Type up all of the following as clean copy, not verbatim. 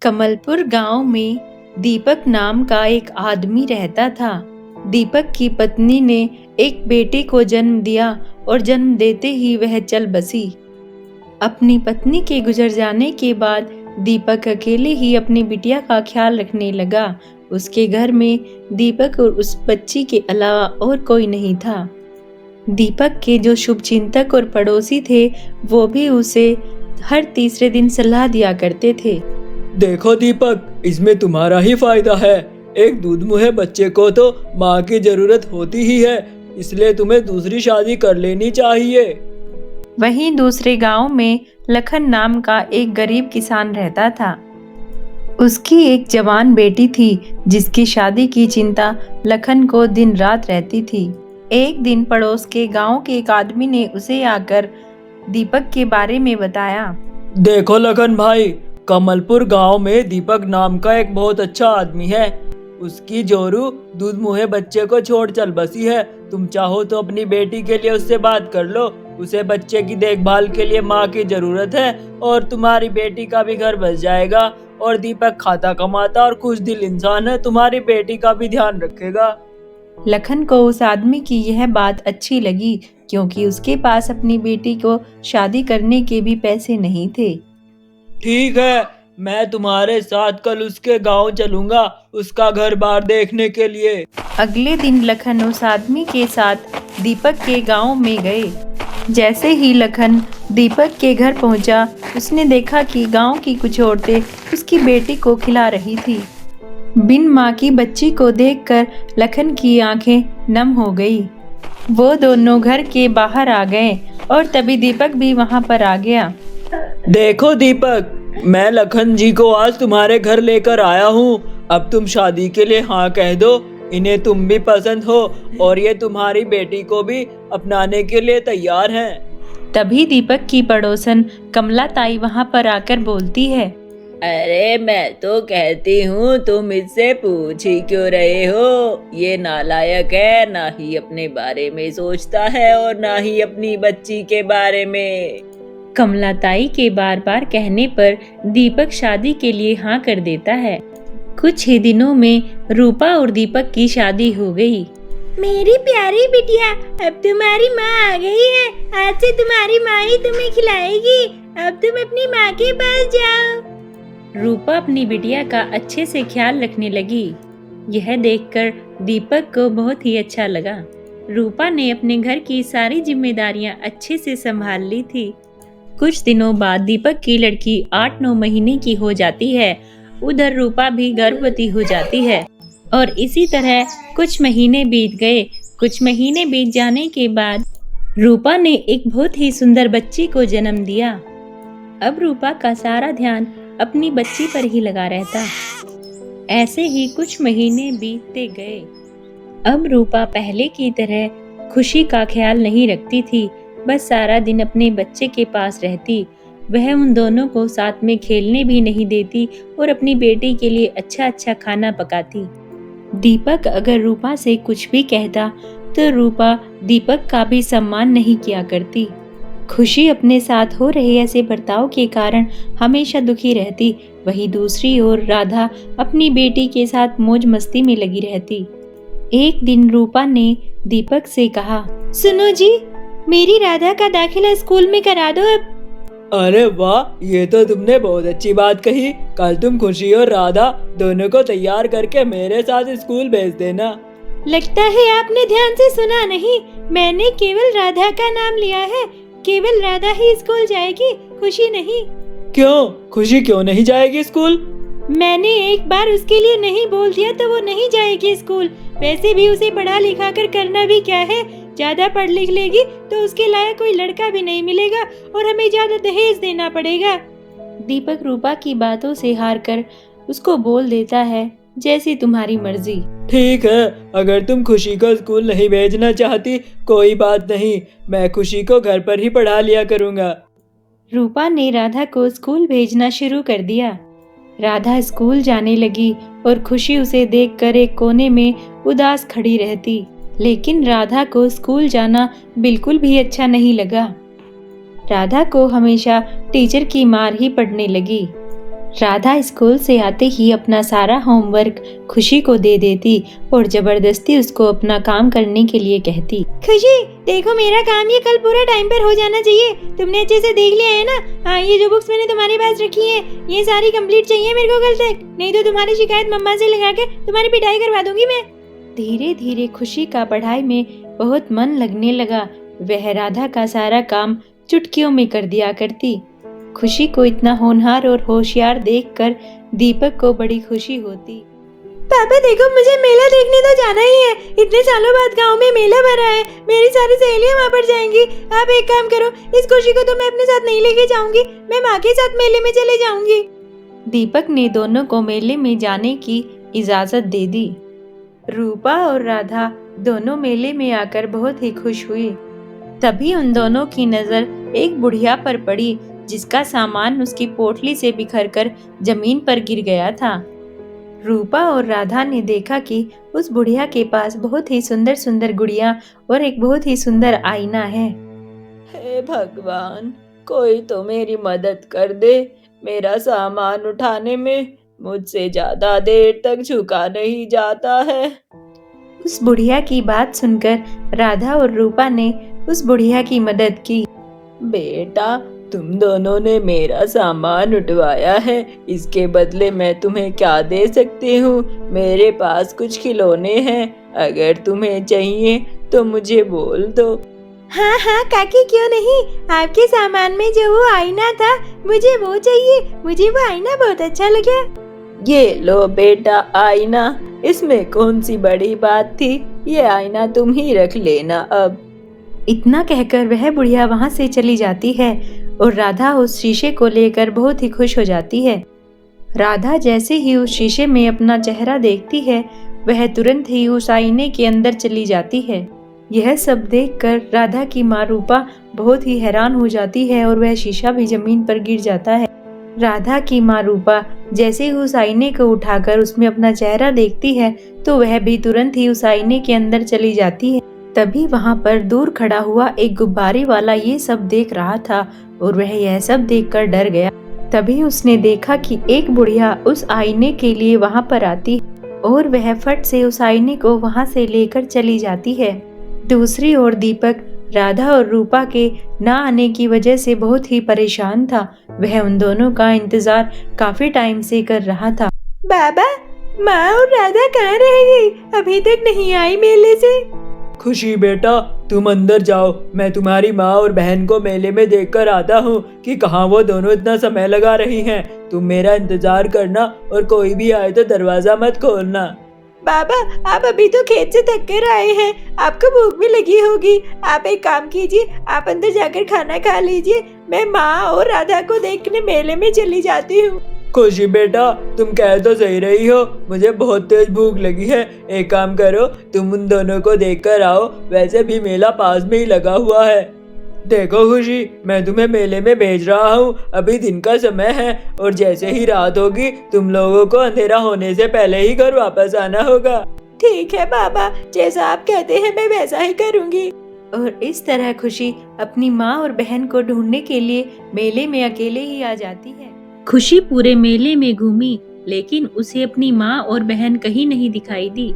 कमलपुर गांव में दीपक नाम का एक आदमी रहता था। दीपक की पत्नी ने एक बेटे को जन्म दिया और जन्म देते ही वह चल बसी। अपनी पत्नी के गुजर जाने के बाद दीपक अकेले ही अपनी बिटिया का ख्याल रखने लगा। उसके घर में दीपक और उस बच्ची के अलावा और कोई नहीं था। दीपक के जो शुभचिंतक और पड़ोसी थे वो भी उसे हर तीसरे दिन सलाह दिया करते थे। देखो दीपक, इसमें तुम्हारा ही फायदा है। एक दूधमुहे बच्चे को तो माँ की जरूरत होती ही है, इसलिए तुम्हें दूसरी शादी कर लेनी चाहिए। वहीं दूसरे गांव में लखन नाम का एक गरीब किसान रहता था। उसकी एक जवान बेटी थी जिसकी शादी की चिंता लखन को दिन रात रहती थी। एक दिन पड़ोस के गांव के एक आदमी ने उसे आकर दीपक के बारे में बताया। देखो लखन भाई, कमलपुर गांव में दीपक नाम का एक बहुत अच्छा आदमी है। उसकी जोरू दूधमुहे बच्चे को छोड़ चल बसी है। तुम चाहो तो अपनी बेटी के लिए उससे बात कर लो। उसे बच्चे की देखभाल के लिए माँ की जरूरत है और तुम्हारी बेटी का भी घर बस जाएगा। और दीपक खाता कमाता और खुश दिल इंसान है, तुम्हारी बेटी का भी ध्यान रखेगा। लखन को उस आदमी की यह बात अच्छी लगी क्योंकि उसके पास अपनी बेटी को शादी करने के भी पैसे नहीं थे। ठीक है, मैं तुम्हारे साथ कल उसके गांव चलूंगा उसका घर बार देखने के लिए। अगले दिन लखन उस आदमी के साथ दीपक के गांव में गए। जैसे ही लखन दीपक के घर पहुंचा, उसने देखा कि गांव की कुछ औरतें उसकी बेटी को खिला रही थी। बिन माँ की बच्ची को देखकर लखन की आंखें नम हो गई। वो दोनों घर के बाहर आ गए और तभी दीपक भी वहां पर आ गया। देखो दीपक, मैं लखन जी को आज तुम्हारे घर लेकर आया हूँ। अब तुम शादी के लिए हाँ कह दो। इन्हें तुम भी पसंद हो और ये तुम्हारी बेटी को भी अपनाने के लिए तैयार हैं। तभी दीपक की पड़ोसन कमला ताई वहां पर आकर बोलती है। अरे मैं तो कहती हूँ तुम इससे पूछ ही क्यों रहे हो? ये नालायक है, ना ही अपने बारे में सोचता है और ना ही अपनी बच्ची के बारे में। कमला ताई के बार बार कहने पर दीपक शादी के लिए हाँ कर देता है। कुछ ही दिनों में रूपा और दीपक की शादी हो गई। मेरी प्यारी बिटिया, अब तुम्हारी माँ आ गई है। आज से तुम्हारी माँ ही तुम्हें खिलाएगी। अब तुम अपनी माँ के पास जाओ। रूपा अपनी बिटिया का अच्छे से ख्याल रखने लगी। यह देखकर दीपक को बहुत ही अच्छा लगा। रूपा ने अपने घर की सारी जिम्मेदारियां अच्छे से संभाल ली थी। कुछ दिनों बाद दीपक की लड़की 8-9 महीने की हो जाती है। उधर रूपा भी गर्भवती हो जाती है और इसी तरह कुछ महीने बीत गए। कुछ महीने बीत जाने के बाद रूपा ने एक बहुत ही सुंदर बच्ची को जन्म दिया। अब रूपा का सारा ध्यान अपनी बच्ची पर ही लगा रहता। ऐसे ही कुछ महीने बीतते गए। अब रूपा पहले की तरह खुशी का ख्याल नहीं रखती थी, बस सारा दिन अपने बच्चे के पास रहती। वह उन दोनों को साथ में खेलने भी नहीं देती और अपनी बेटी के लिए अच्छा अच्छा खाना पकाती। दीपक अगर रूपा से कुछ भी कहता तो रूपा दीपक का भी सम्मान नहीं किया करती। खुशी अपने साथ हो रहे ऐसे बर्ताव के कारण हमेशा दुखी रहती। वहीं दूसरी ओर राधा अपनी बेटी के साथ मौज मस्ती में लगी रहती। एक दिन रूपा ने दीपक से कहा, सुनो जी, मेरी राधा का दाखिला स्कूल में करा दो अब। अरे वाह, ये तो तुमने बहुत अच्छी बात कही। कल तुम खुशी और राधा दोनों को तैयार करके मेरे साथ स्कूल भेज देना। लगता है आपने ध्यान से सुना नहीं। मैंने केवल राधा का नाम लिया है। केवल राधा ही स्कूल जाएगी, खुशी नहीं। क्यों? खुशी क्यों नहीं जाएगी स्कूल? मैंने एक बार उसके लिए नहीं बोल दिया तो वो नहीं जाएगी स्कूल। वैसे भी उसे पढ़ा लिखा कर करना भी क्या है? ज्यादा पढ़ लिख लेगी तो उसके लायक कोई लड़का भी नहीं मिलेगा और हमें ज्यादा दहेज देना पड़ेगा। दीपक रूपा की बातों से हार कर उसको बोल देता है, जैसी तुम्हारी मर्जी। ठीक है, अगर तुम खुशी को स्कूल नहीं भेजना चाहती कोई बात नहीं, मैं खुशी को घर पर ही पढ़ा लिया करूँगा। रूपा ने राधा को स्कूल भेजना शुरू कर दिया। राधा स्कूल जाने लगी और खुशी उसे देखकर एक कोने में उदास खड़ी रहती। लेकिन राधा को स्कूल जाना बिल्कुल भी अच्छा नहीं लगा। राधा को हमेशा टीचर की मार ही पड़ने लगी। राधा स्कूल से आते ही अपना सारा होमवर्क खुशी को दे देती और जबरदस्ती उसको अपना काम करने के लिए कहती। खुशी देखो, मेरा काम ये कल पूरा टाइम पर हो जाना चाहिए। तुमने अच्छे से देख लिया है ना? हाँ, ये जो बुक्स मैंने तुम्हारे पास रखी है ये सारी कंप्लीट चाहिए मेरे को कल तक, नहीं तो तुम्हारी शिकायत मम्मा से लगा के तुम्हारी पिटाई करवा दूंगी मैं। धीरे धीरे खुशी का पढ़ाई में बहुत मन लगने लगा। वह राधा का सारा काम चुटकियों में कर दिया करती। खुशी को इतना होनहार और होशियार देखकर दीपक को बड़ी खुशी होती। पापा देखो, मुझे मेला देखने तो जाना ही है। इतने सालों बाद गांव में मेला भरा है, मेरी सारी सहेलियां वहां पर जाएंगी। आप एक काम करो, इस खुशी को तो मैं अपने साथ नहीं लेके जाऊंगी, मैं माँ के साथ मेले में चले जाऊंगी। दीपक ने दोनों को मेले में जाने की इजाजत दे दी। रूपा और राधा दोनों मेले में आकर बहुत ही खुश हुई। तभी उन दोनों की नजर एक बुढ़िया पर पड़ी जिसका सामान उसकी पोटली से बिखरकर जमीन पर गिर गया था। रूपा और राधा ने देखा कि उस बुढ़िया के पास बहुत ही सुंदर सुंदर गुड़िया और एक बहुत ही सुंदर आईना है। हे भगवान, कोई तो मेरी मदद कर दे। मेरा सामान उठाने में मुझसे ज्यादा देर तक झुका नहीं जाता है। उस बुढ़िया की बात सुनकर राधा और रूपा ने उस बुढ़िया की मदद की। बेटा, तुम दोनों ने मेरा सामान उठवाया है, इसके बदले मैं तुम्हें क्या दे सकती हूँ? मेरे पास कुछ खिलौने हैं, अगर तुम्हें चाहिए तो मुझे बोल दो। हाँ हाँ काकी, क्यों नहीं। आपके सामान में जो वो आईना था मुझे वो चाहिए, मुझे वो आईना बहुत अच्छा लगा। ये लो बेटा आईना, इसमें कौन सी बड़ी बात थी, ये आईना तुम ही रख लेना अब। इतना कहकर वह बुढ़िया वहां से चली जाती है और राधा उस शीशे को लेकर बहुत ही खुश हो जाती है। राधा जैसे ही उस शीशे में अपना चेहरा देखती है, वह तुरंत ही उस आईने के अंदर चली जाती है। यह सब देखकर राधा की माँ रूपा बहुत ही हैरान हो जाती है और वह शीशा भी जमीन पर गिर जाता है। राधा की माँ रूपा जैसे ही उस आईने को उठाकर उसमें अपना चेहरा देखती है तो वह भी तुरंत ही उस आईने के अंदर चली जाती है। तभी वहां पर दूर खड़ा हुआ एक गुब्बारे वाला ये सब देख रहा था और वह यह सब देखकर डर गया। तभी उसने देखा कि एक बुढ़िया उस आईने के लिए वहां पर आती है और वह फट से उस आईने को वहां से लेकर चली जाती है। दूसरी ओर दीपक राधा और रूपा के ना आने की वजह से बहुत ही परेशान था। वह उन दोनों का इंतजार काफी टाइम से कर रहा था। बाबा, माँ और राधा कहाँ रह गई? अभी तक नहीं आई मेले से। खुशी बेटा, तुम अंदर जाओ, मैं तुम्हारी माँ और बहन को मेले में देखकर आता हूँ कि कहाँ वो दोनों इतना समय लगा रही हैं। तुम मेरा इंतजार करना और कोई भी आए तो दरवाजा मत खोलना। बाबा, आप अभी तो खेत से थक कर आए हैं, आपको भूख भी लगी होगी। आप एक काम कीजिए, आप अंदर जाकर खाना खा लीजिए, मैं माँ और राधा को देखने मेले में चली जाती हूँ। खुशी बेटा, तुम कह तो सही रही हो, मुझे बहुत तेज भूख लगी है। एक काम करो, तुम उन दोनों को देख कर आओ, वैसे भी मेला पास में ही लगा हुआ है। देखो खुशी, मैं तुम्हें मेले में भेज रहा हूँ, अभी दिन का समय है और जैसे ही रात होगी तुम लोगों को अंधेरा होने से पहले ही घर वापस आना होगा। ठीक है बाबा, जैसा आप कहते हैं मैं वैसा ही करूँगी। और इस तरह खुशी अपनी माँ और बहन को ढूंढने के लिए मेले में अकेले ही आ जाती है। खुशी पूरे मेले में घूमी लेकिन उसे अपनी माँ और बहन कहीं नहीं दिखाई दी।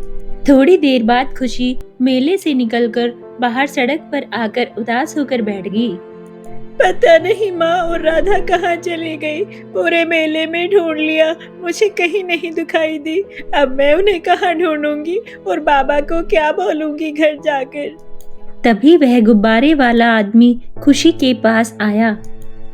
थोड़ी देर बाद खुशी मेले से निकलकर बाहर सड़क पर आकर उदास होकर बैठ गई। पता नहीं माँ और राधा कहाँ चली गई, पूरे मेले में ढूंढ लिया, मुझे कहीं नहीं दिखाई दी। अब मैं उन्हें कहाँ ढूंढूंगी और बाबा को क्या बोलूंगी घर जाकर। तभी वह गुब्बारे वाला आदमी खुशी के पास आया।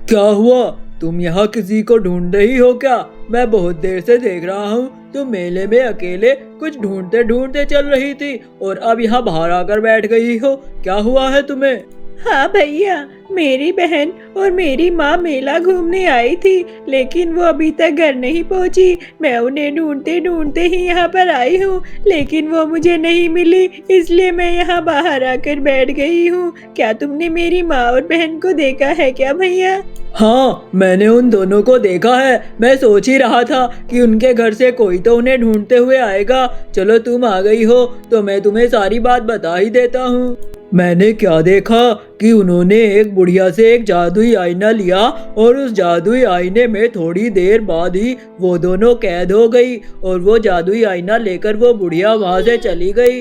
क्या हुआ, तुम यहाँ किसी को ढूंढ रही हो क्या? मैं बहुत देर से देख रहा हूँ, तुम मेले में अकेले कुछ ढूंढते ढूंढते चल रही थी और अब यहाँ बाहर आकर बैठ गई हो, क्या हुआ है तुम्हें? हाँ भैया, मेरी बहन और मेरी माँ मेला घूमने आई थी लेकिन वो अभी तक घर नहीं पहुँची। मैं उन्हें ढूंढते ढूंढते ही यहाँ पर आई हूँ लेकिन वो मुझे नहीं मिली, इसलिए मैं यहाँ बाहर आकर बैठ गई हूँ। क्या तुमने मेरी माँ और बहन को देखा है क्या भैया? हाँ, मैंने उन दोनों को देखा है। मैं सोच ही रहा था कि उनके घर से कोई तो उन्हें ढूंढते हुए आएगा। चलो तुम आ गई हो तो मैं तुम्हें सारी बात बता ही देता हूँ। मैंने क्या देखा कि उन्होंने एक बुढ़िया से एक जादुई आईना लिया और उस जादुई आईने में थोड़ी देर बाद ही वो दोनों कैद हो गई और वो जादुई आईना लेकर वो बुढ़िया वहाँ से चली गई।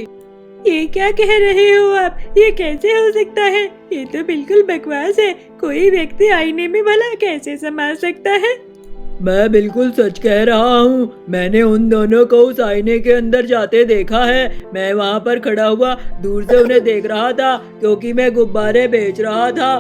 ये क्या कह रहे हो आप? ये कैसे हो सकता है? ये तो बिल्कुल बकवास है। कोई व्यक्ति आईने में भला कैसे समा सकता है? मैं बिल्कुल सच कह रहा हूँ। मैंने उन दोनों को उस आईने के अंदर जाते देखा है। मैं वहाँ पर खड़ा हुआ दूर से उन्हें देख रहा था क्योंकि मैं गुब्बारे बेच रहा था।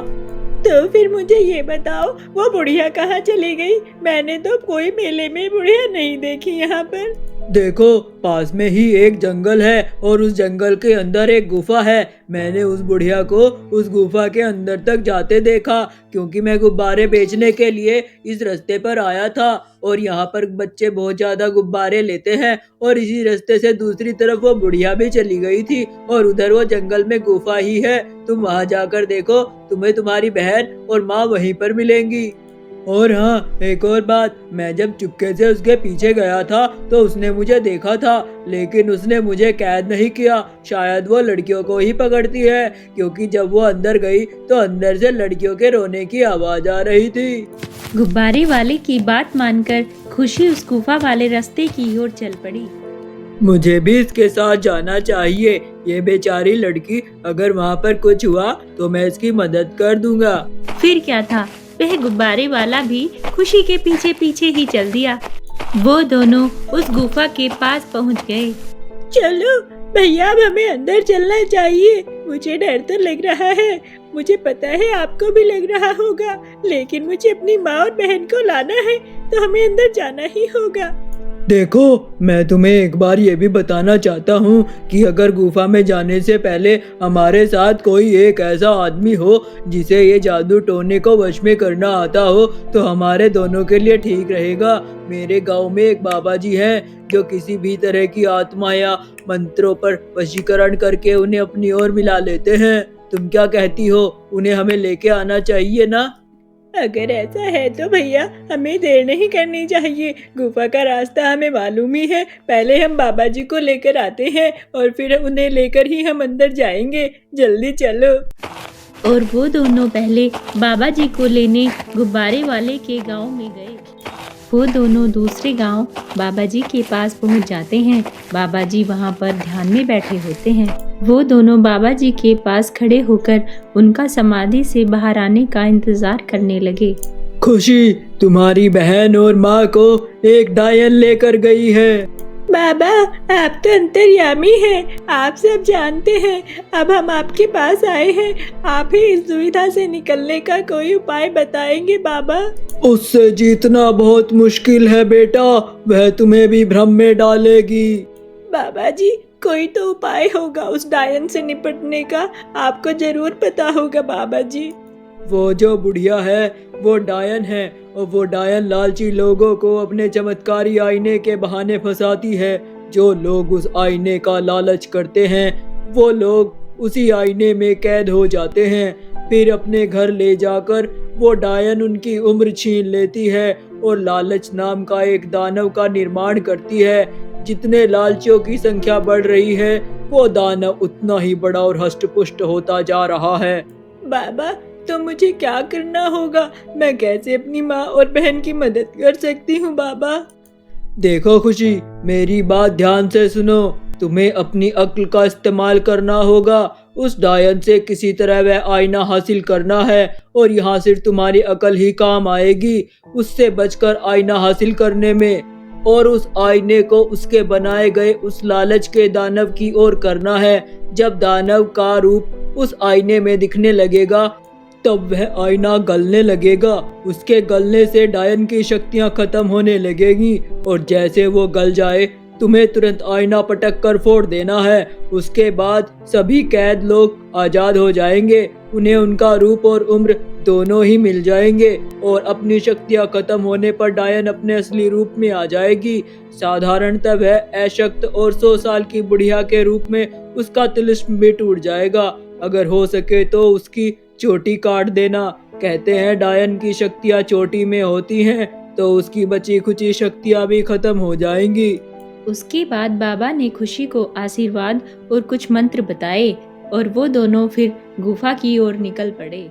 तो फिर मुझे ये बताओ, वो बुढ़िया कहाँ चली गई? मैंने तो कोई मेले में बुढ़िया नहीं देखी यहाँ पर। देखो, पास में ही एक जंगल है और उस जंगल के अंदर एक गुफा है। मैंने उस बुढ़िया को उस गुफा के अंदर तक जाते देखा क्योंकि मैं गुब्बारे बेचने के लिए इस रास्ते पर आया था और यहाँ पर बच्चे बहुत ज्यादा गुब्बारे लेते हैं और इसी रास्ते से दूसरी तरफ वो बुढ़िया भी चली गई थी और उधर वो जंगल में गुफा ही है। तुम वहाँ जाकर देखो, तुम्हें तुम्हारी बहन और माँ वहीं पर मिलेंगी। और हाँ, एक और बात, मैं जब चुपके से उसके पीछे गया था तो उसने मुझे देखा था, लेकिन उसने मुझे कैद नहीं किया। शायद वो लड़कियों को ही पकड़ती है क्योंकि जब वो अंदर गई तो अंदर से लड़कियों के रोने की आवाज आ रही थी। गुब्बारे वाले की बात मानकर खुशी उस गुफा वाले रास्ते की ओर चल पड़ी। मुझे भी इसके साथ जाना चाहिए। ये बेचारी लड़की, अगर वहाँ पर कुछ हुआ तो मैं इसकी मदद कर दूंगा। फिर क्या था, वह गुब्बारे वाला भी खुशी के पीछे पीछे ही चल दिया। वो दोनों उस गुफा के पास पहुंच गए। चलो भैया, अब हमें अंदर चलना चाहिए। मुझे डर तो लग रहा है, मुझे पता है आपको भी लग रहा होगा, लेकिन मुझे अपनी माँ और बहन को लाना है तो हमें अंदर जाना ही होगा। देखो, मैं तुम्हें एक बार ये भी बताना चाहता हूँ कि अगर गुफा में जाने से पहले हमारे साथ कोई एक ऐसा आदमी हो जिसे ये जादू टोने को वश में करना आता हो तो हमारे दोनों के लिए ठीक रहेगा। मेरे गांव में एक बाबा जी हैं जो किसी भी तरह की आत्मा या मंत्रों पर वशीकरण करके उन्हें अपनी ओर मिला लेते हैं। तुम क्या कहती हो? उन्हें हमें लेके आना चाहिए ना? अगर ऐसा है तो भैया हमें देर नहीं करनी चाहिए। गुफा का रास्ता हमें मालूम ही है। पहले हम बाबा जी को लेकर आते हैं और फिर उन्हें लेकर ही हम अंदर जाएंगे। जल्दी चलो। और वो दोनों पहले बाबा जी को लेने गुब्बारे वाले के गांव में गए। वो दोनों दूसरे गांव बाबा जी के पास पहुंच जाते हैं। बाबा जी वहां पर ध्यान में बैठे होते हैं। वो दोनों बाबा जी के पास खड़े होकर उनका समाधि से बाहर आने का इंतजार करने लगे। खुशी, तुम्हारी बहन और माँ को एक डायन लेकर गई है। बाबा, आप तो अंतर्यामी हैं, आप सब जानते हैं। अब हम आपके पास आए हैं, आप ही इस दुविधा से निकलने का कोई उपाय बताएंगे बाबा। उससे जीतना बहुत मुश्किल है बेटा, वह तुम्हें भी भ्रम में डालेगी। बाबा जी, कोई तो उपाय होगा उस डायन से निपटने का, आपको जरूर पता होगा बाबा जी। वो जो बुढ़िया है वो डायन है और वो डायन लालची लोगों को अपने चमत्कारी आईने के बहाने फंसाती है। जो लोग उस आईने का लालच करते हैं वो लोग उसी आईने में कैद हो जाते हैं। फिर अपने घर ले जाकर वो डायन उनकी उम्र छीन लेती है और लालच नाम का एक दानव का निर्माण करती है। जितने लालचियों की संख्या बढ़ रही है वो दानव उतना ही बड़ा और हष्ट-पुष्ट होता जा रहा है। बाबा, तो मुझे क्या करना होगा? मैं कैसे अपनी माँ और बहन की मदद कर सकती हूँ बाबा? देखो खुशी, मेरी बात ध्यान से सुनो। तुम्हें अपनी अक्ल का इस्तेमाल करना होगा। उस डायन से किसी तरह वह आईना हासिल करना है और यहाँ सिर्फ तुम्हारी अकल ही काम आएगी उससे बचकर आईना हासिल करने में, और उस आईने को उसके बनाए गए उस लालच के दानव की ओर करना है। जब दानव का रूप उस आईने में दिखने लगेगा तब वह आईना गलने लगेगा। उसके गलने से डायन की शक्तियां खत्म होने लगेंगी और जैसे वो गल जाए तुम्हें तुरंत आईना पटक कर फोड़ देना है। उसके बाद सभी कैद लोग आजाद हो जाएंगे। उन्हें उनका रूप और उम्र दोनों ही मिल जाएंगे और अपनी शक्तियां खत्म होने पर डायन अपने असली रूप में आ जाएगी। साधारणतः वह अशक्त और 100 साल की बुढ़िया के रूप में उसका तिलिस्म भी टूट जाएगा। अगर हो सके तो उसकी चोटी काट देना। कहते हैं डायन की शक्तियां चोटी में होती हैं तो उसकी बची खुची शक्तियां भी खत्म हो जाएंगी। उसके बाद बाबा ने खुशी को आशीर्वाद और कुछ मंत्र बताए। और वो दोनों फिर गुफा की ओर निकल पड़े।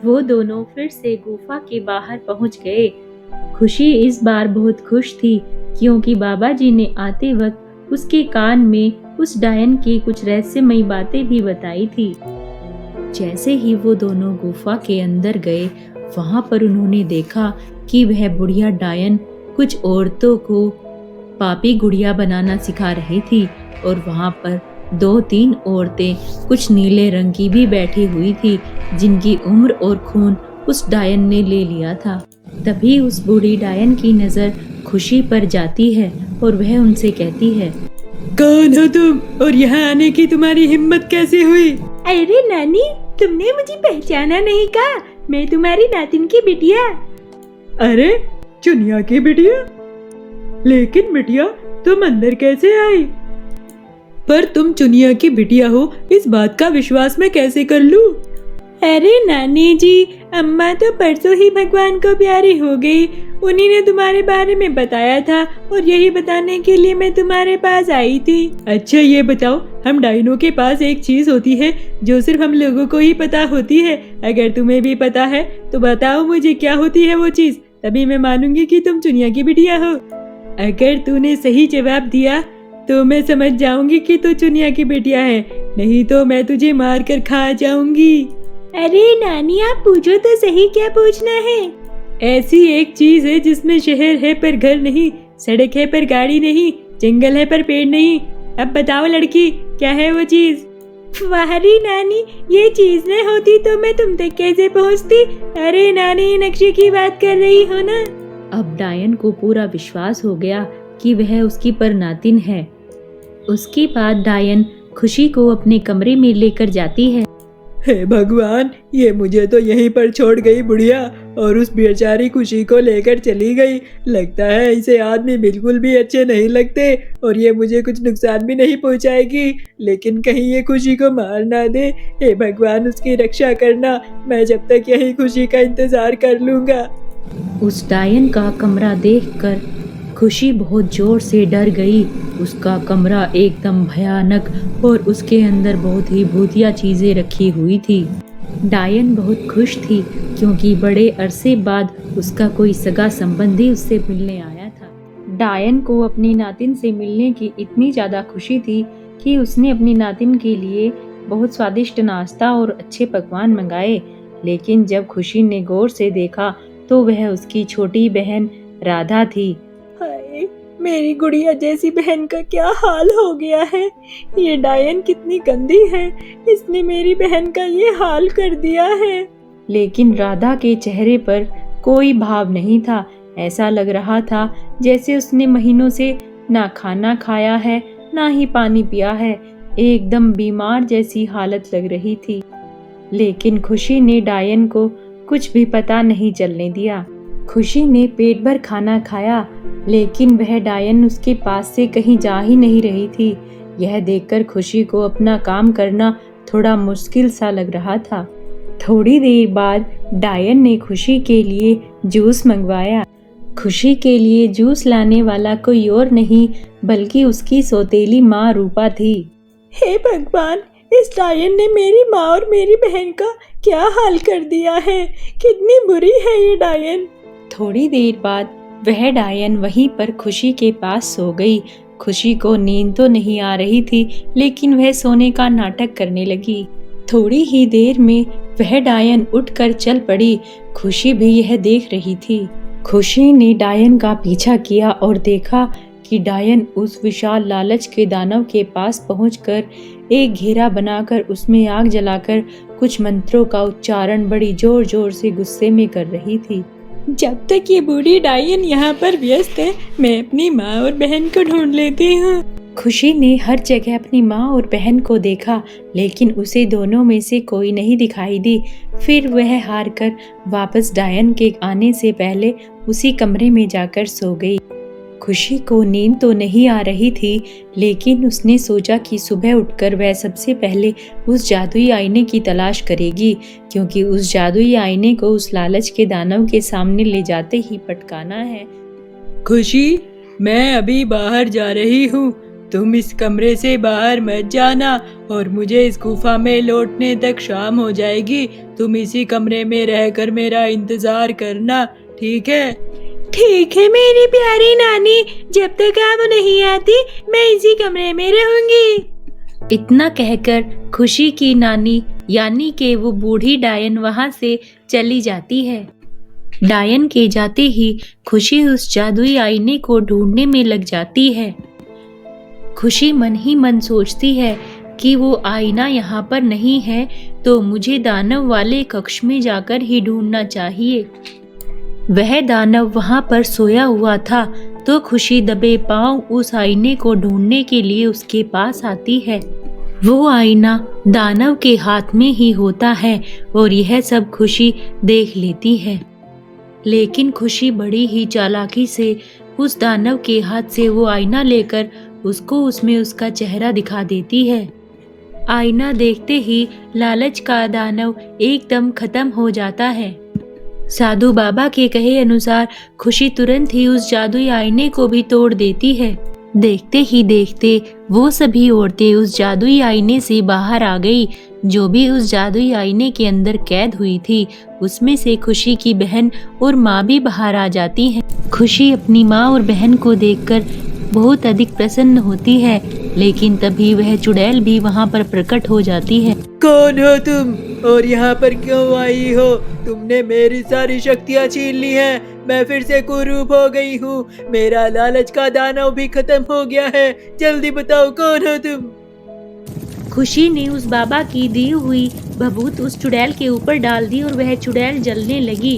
वो दोनों फिर से गुफा के बाहर पहुंच गए। खुशी इस बार बहुत खुश थी क्योंकि बाबा जी ने आते वक्त उसके कान में उस डायन की कुछ रहस्यमयी बातें भी बताई थी। जैसे ही वो दोनों गुफा के अंदर गए, वहां पर उन्होंने देखा कि वह बुढ़िया डायन कुछ औरतों को पापी गुड़िया बनाना सिखा रही थी और वहां पर 2-3 औरतें कुछ नीले रंग की भी बैठी हुई थी, जिनकी उम्र और खून उस डायन ने ले लिया था। तभी उस बूढ़ी डायन की नजर खुशी पर जाती है और वह उनसे कहती है, कौन हो तुम और यहाँ आने की तुम्हारी हिम्मत कैसे हुई? अरे नानी, तुमने मुझे पहचाना नहीं का? मैं तुम्हारी नातिन की बिटिया। अरे चुनिया की बिटिया? लेकिन बिटिया तुम अंदर कैसे आई? पर तुम चुनिया की बिटिया हो, इस बात का विश्वास मैं कैसे कर लूं? अरे नानी जी, अम्मा तो परसों ही भगवान को प्यारी हो गई। उन्हीं ने तुम्हारे बारे में बताया था और यही बताने के लिए मैं तुम्हारे पास आई थी। अच्छा ये बताओ, हम डायनों के पास एक चीज होती है जो सिर्फ हम लोगों को ही पता होती है। अगर तुम्हें भी पता है तो बताओ मुझे क्या होती है वो चीज, तभी मैं मानूंगी कि तुम चुनिया की बिटिया हो। अगर तूने सही जवाब दिया तो मैं समझ जाऊंगी कि तू चुनिया की बिटिया है, नहीं तो मैं तुझे मार कर खा जाऊंगी। अरे नानी, आप पूछो तो सही, क्या पूछना है? ऐसी एक चीज है जिसमें शहर है पर घर नहीं, सड़क है पर गाड़ी नहीं, जंगल है पर पेड़ नहीं। अब बताओ लड़की, क्या है वो चीज? वाहरी नानी, ये चीज न होती तो मैं तुम तक कैसे पहुंचती? अरे नानी, नक्शे की बात कर रही हो ना? अब डायन को पूरा विश्वास हो गया कि वह उसकी परनातिन है। उसके बाद डायन खुशी को अपने कमरे में लेकर जाती है। हे भगवान, ये मुझे तो यहीं पर छोड़ गई बुढ़िया और उस बेचारी खुशी को लेकर चली गई। लगता है इसे आदमी बिल्कुल भी अच्छे नहीं लगते और ये मुझे कुछ नुकसान भी नहीं पहुंचाएगी, लेकिन कहीं ये खुशी को मार ना दे। हे भगवान, उसकी रक्षा करना, मैं जब तक यही खुशी का इंतजार कर लूंगा। उस डायन का कमरा देखकर खुशी बहुत जोर से डर गई। उसका कमरा एकदम भयानक और उसके अंदर बहुत ही भूतिया चीजें रखी हुई थी। डायन बहुत खुश थी क्योंकि बड़े अरसे बाद उसका कोई सगा संबंधी उससे मिलने आया था। डायन को अपनी नातिन से मिलने की इतनी ज़्यादा खुशी थी कि उसने अपनी नातिन के लिए बहुत स्वादिष्ट नाश्ता और अच्छे पकवान मंगाए। लेकिन जब खुशी ने गौर से देखा तो वह उसकी छोटी बहन राधा थी। हाय, मेरी गुड़िया जैसी बहन का क्या हाल हो गया है। ये डायन कितनी गंदी है, इसने मेरी बहन का ये हाल कर दिया है। लेकिन राधा के चेहरे पर कोई भाव नहीं था। ऐसा लग रहा था जैसे उसने महीनों से ना खाना खाया है ना ही पानी पिया है। एकदम बीमार जैसी हालत लग रही थी। लेकिन खुशी ने डायन को कुछ भी पता नहीं चलने दिया। खुशी ने पेट भर खाना खाया, लेकिन वह डायन उसके पास से कहीं जा ही नहीं रही थी। यह देखकर खुशी को अपना काम करना थोड़ा मुश्किल सा लग रहा था। थोड़ी देर बाद डायन ने खुशी के लिए जूस मंगवाया। खुशी के लिए जूस लाने वाला कोई और नहीं बल्कि उसकी सौतेली माँ रूपा थी। हे भगवान, इस डायन ने मेरी माँ और मेरी बहन का क्या हाल कर दिया है। कितनी बुरी है ये डायन। थोड़ी देर बाद वह डायन वहीं पर खुशी के पास सो गई। खुशी को नींद तो नहीं आ रही थी, लेकिन वह सोने का नाटक करने लगी। थोड़ी ही देर में वह डायन उठकर चल पड़ी। खुशी भी यह देख रही थी। खुशी ने डायन का पीछा किया और देखा कि डायन उस विशाल लालच के दानव के पास पहुंचकर एक घेरा बनाकर उसमें आग जलाकर कुछ मंत्रों का उच्चारण बड़ी जोर जोर से गुस्से में कर रही थी। जब तक ये बूढ़ी डायन यहाँ पर व्यस्त है, मैं अपनी माँ और बहन को ढूंढ लेती हूँ। खुशी ने हर जगह अपनी माँ और बहन को देखा, लेकिन उसे दोनों में से कोई नहीं दिखाई दी। फिर वह हार कर वापस डायन के आने से पहले उसी कमरे में जाकर सो गई। खुशी को नींद तो नहीं आ रही थी, लेकिन उसने सोचा कि सुबह उठकर वह सबसे पहले उस जादुई आईने की तलाश करेगी, क्योंकि उस जादुई आईने को उस लालच के दानव के सामने ले जाते ही पटकाना है। खुशी, मैं अभी बाहर जा रही हूँ, तुम इस कमरे से बाहर मत जाना और मुझे इस गुफा में लौटने तक शाम हो जाएगी। तुम इसी कमरे में रहकर मेरा इंतजार करना, ठीक है? ठीक है मेरी प्यारी नानी, जब तक आप नहीं आती मैं इसी कमरे में रहूंगी। इतना कहकर खुशी की नानी यानी कि वो बूढ़ी डायन वहां से चली जाती है। डायन के जाते ही खुशी उस जादुई आईने को ढूंढने में लग जाती है। खुशी मन ही मन सोचती है कि वो आईना यहाँ पर नहीं है तो मुझे दानव वाले कक्ष में जाकर ही ढूंढना चाहिए। वह दानव वहां पर सोया हुआ था तो खुशी दबे पांव उस आईने को ढूंढने के लिए उसके पास आती है। वो आईना दानव के हाथ में ही होता है और यह सब खुशी देख लेती है। लेकिन खुशी बड़ी ही चालाकी से उस दानव के हाथ से वो आईना लेकर उसको उसमें उसका चेहरा दिखा देती है। आईना देखते ही लालच का दानव एकदम खत्म हो जाता है। साधु बाबा के कहे अनुसार खुशी तुरंत ही उस जादुई आईने को भी तोड़ देती है। देखते ही देखते वो सभी औरतें उस जादुई आईने से बाहर आ गई। जो भी उस जादुई आईने के अंदर कैद हुई थी उसमें से खुशी की बहन और माँ भी बाहर आ जाती हैं। खुशी अपनी माँ और बहन को देखकर बहुत अधिक प्रसन्न होती है, लेकिन तभी वह चुड़ैल भी वहाँ पर प्रकट हो जाती है। कौन हो तुम और यहाँ पर क्यों आई हो? तुमने मेरी सारी शक्तियाँ छीन ली हैं। मैं फिर से कुरूप हो गई हूँ। मेरा लालच का दानव भी खत्म हो गया है। जल्दी बताओ कौन हो तुम? खुशी ने उस बाबा की दी हुई भभूत उस चुड़ैल के ऊपर डाल दी और वह चुड़ैल जलने लगी।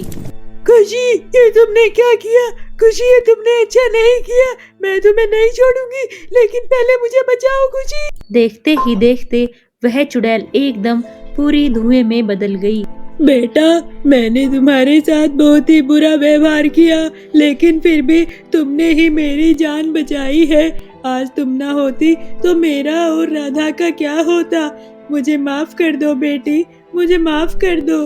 खुशी, ये तुमने क्या किया? खुशी, ये तुमने अच्छा नहीं किया। मैं तुम्हें नहीं छोड़ूंगी, लेकिन पहले मुझे बचाओ खुशी। देखते ही देखते वह चुड़ैल एकदम पूरी धुएं में बदल गई। बेटा, मैंने तुम्हारे साथ बहुत ही बुरा व्यवहार किया, लेकिन फिर भी तुमने ही मेरी जान बचाई है। आज तुम ना होती तो मेरा और राधा का क्या होता? मुझे माफ कर दो बेटी, मुझे माफ कर दो।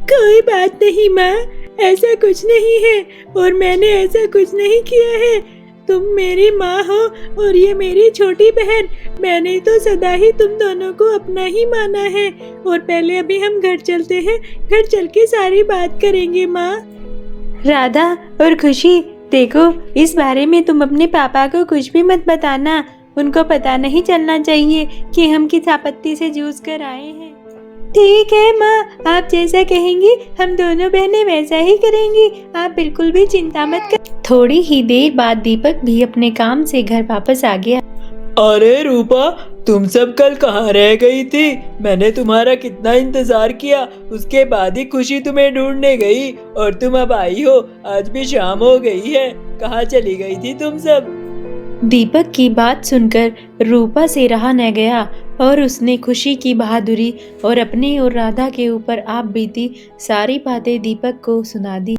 कोई बात नहीं माँ, ऐसा कुछ नहीं है और मैंने ऐसा कुछ नहीं किया है। तुम मेरी माँ हो और ये मेरी छोटी बहन। मैंने तो सदा ही तुम दोनों को अपना ही माना है। और पहले अभी हम घर चलते हैं, घर चल के सारी बात करेंगे माँ। राधा और खुशी, देखो इस बारे में तुम अपने पापा को कुछ भी मत बताना। उनको पता नहीं चलना चाहिए कि हम किस आपत्ति से जूझ कर आए हैं। ठीक है माँ, आप जैसा कहेंगी हम दोनों बहनें वैसा ही करेंगी। आप बिल्कुल भी चिंता मत कर। थोड़ी ही देर बाद दीपक भी अपने काम से घर वापस आ गया। अरे रूपा, तुम सब कल कहाँ रह गई थी? मैंने तुम्हारा कितना इंतजार किया। उसके बाद ही खुशी तुम्हें ढूंढने गई और तुम अब आई हो। आज भी शाम हो गई है। कहाँ चली गई थी तुम सब? दीपक की बात सुनकर रूपा से रहा न गया और उसने खुशी की बहादुरी और अपने और राधा के ऊपर आप बीती सारी बातें दीपक को सुना दी।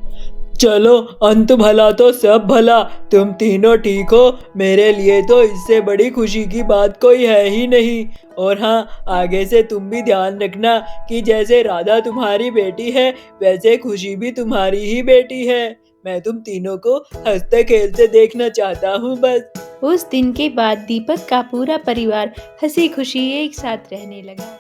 चलो, अंत भला तो सब भला। तुम तीनों ठीक हो। मेरे लिए तो इससे बड़ी खुशी की बात कोई है ही नहीं। और हाँ, आगे से तुम भी ध्यान रखना कि जैसे राधा तुम्हारी बेटी है वैसे खुशी भी तुम्हारी ही बेटी है। मैं तुम तीनों को हंसते खेलते देखना चाहता हूँ बस। उस दिन के बाद दीपक का पूरा परिवार हंसी खुशी एक साथ रहने लगा।